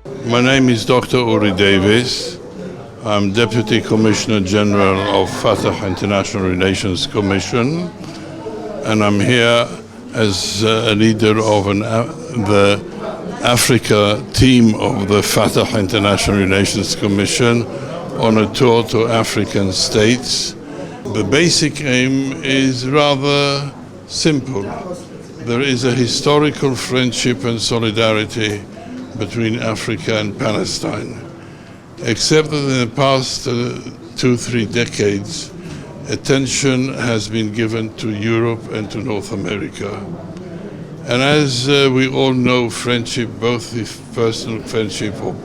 My name is Dr. Uri Davis. I'm Deputy Commissioner General of Fatah International Relations Commission, and I'm here as a leader of the Africa team of the Fatah International Relations Commission on a tour to African states. The basic aim is rather simple. There is a historical friendship and solidarity between Africa and Palestine, except that in the past 2-3 decades, attention has been given to Europe and to North America. And as we all know, friendship, both if personal friendship or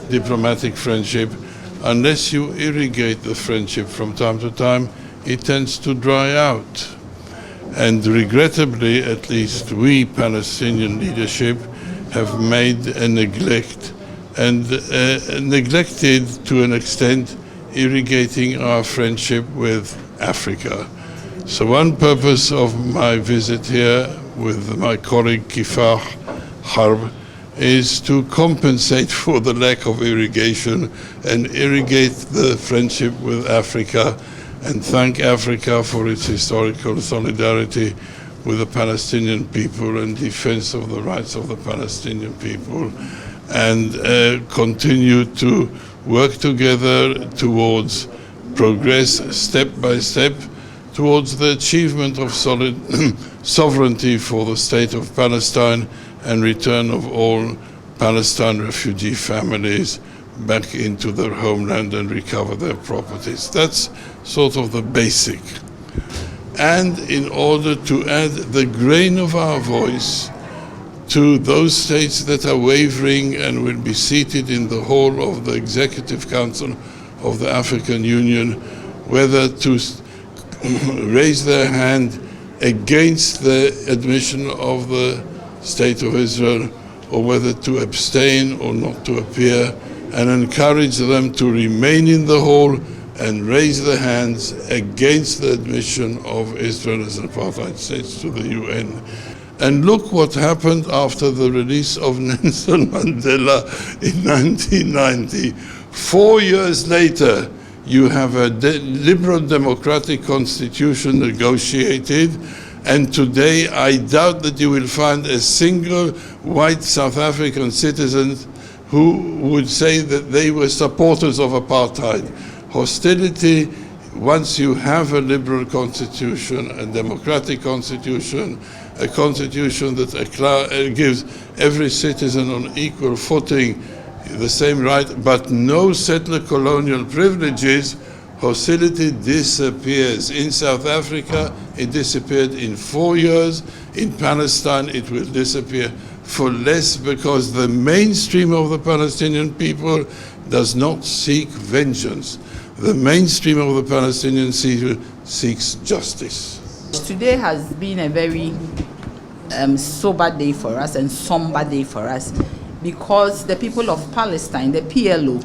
diplomatic friendship, unless you irrigate the friendship from time to time, it tends to dry out. And regrettably, at least we Palestinian leadership have made a neglect and neglected to an extent irrigating our friendship with Africa. So one purpose of my visit here with my colleague Kifah Harb is to compensate for the lack of irrigation and irrigate the friendship with Africa and thank Africa for its historical solidarity with the Palestinian people and defense of the rights of the Palestinian people, and continue to work together towards progress step by step towards the achievement of sovereignty for the state of Palestine and return of all Palestine refugee families back into their homeland and recover their properties. That's sort of the basic. And in order to add the grain of our voice to those states that are wavering and will be seated in the hall of the Executive Council of the African Union, whether to raise their hand against the admission of the State of Israel or whether to abstain or not to appear, and encourage them to remain in the hall and raise their hands against the admission of Israel as an apartheid state to the UN. And look what happened after the release of Nelson Mandela in 1990. 4 years later, you have a liberal democratic constitution negotiated, and today I doubt that you will find a single white South African citizen who would say that they were supporters of apartheid. Hostility, once you have a liberal constitution, a democratic constitution, a constitution that gives every citizen on equal footing the same right, but no settler colonial privileges, hostility disappears. In South Africa, it disappeared in 4 years. In Palestine, it will disappear for less, because the mainstream of the Palestinian people does not seek vengeance. The mainstream of the Palestinian people seeks justice. Today has been a very sober day for us and somber day for us, because the people of Palestine, the PLO,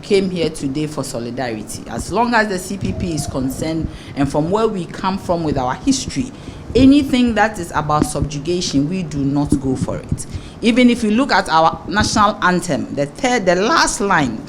came here today for solidarity. As long as the CPP is concerned, and from where we come from with our history, anything that is about subjugation, we do not go for it. Even if you look at our national anthem, the last line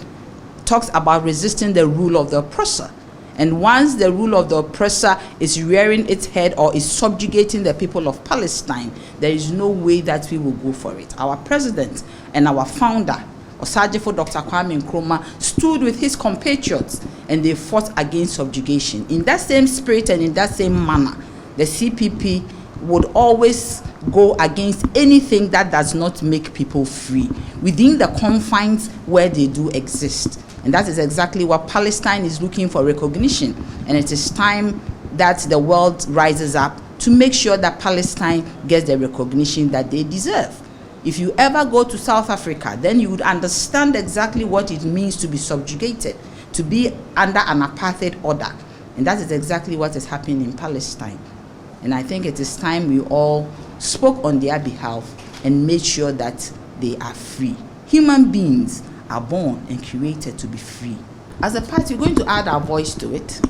talks about resisting the rule of the oppressor. And once the rule of the oppressor is rearing its head or is subjugating the people of Palestine, there is no way that we will go for it. Our president and our founder, Osajifo Dr. Kwame Nkrumah, stood with his compatriots and they fought against subjugation. In that same spirit and in that same manner, the CPP would always go against anything that does not make people free within the confines where they do exist. And that is exactly what Palestine is looking for, recognition. And it is time that the world rises up to make sure that Palestine gets the recognition that they deserve. If you ever go to South Africa, then you would understand exactly what it means to be subjugated, to be under an apartheid order. And that is exactly what is happening in Palestine. And I think it is time we all spoke on their behalf and made sure that they are free. Human beings are born and created to be free. As a party, we're going to add our voice to it.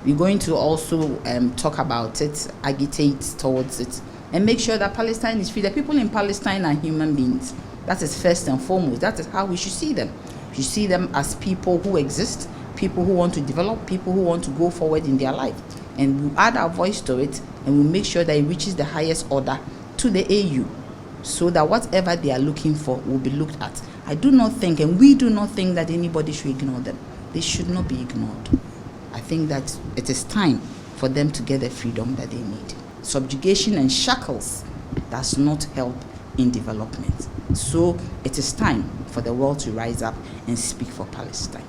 We're going to also talk about it, agitate towards it, and make sure that Palestine is free. The people in Palestine are human beings. That is first and foremost. That is how we should see them. We should see them as people who exist, people who want to develop, people who want to go forward in their life. And we add our voice to it, and we make sure that it reaches the highest order to the AU, so that whatever they are looking for will be looked at. I do not think, and we do not think, that anybody should ignore them. They should not be ignored. I think that it is time for them to get the freedom that they need. Subjugation and shackles does not help in development. So it is time for the world to rise up and speak for Palestine.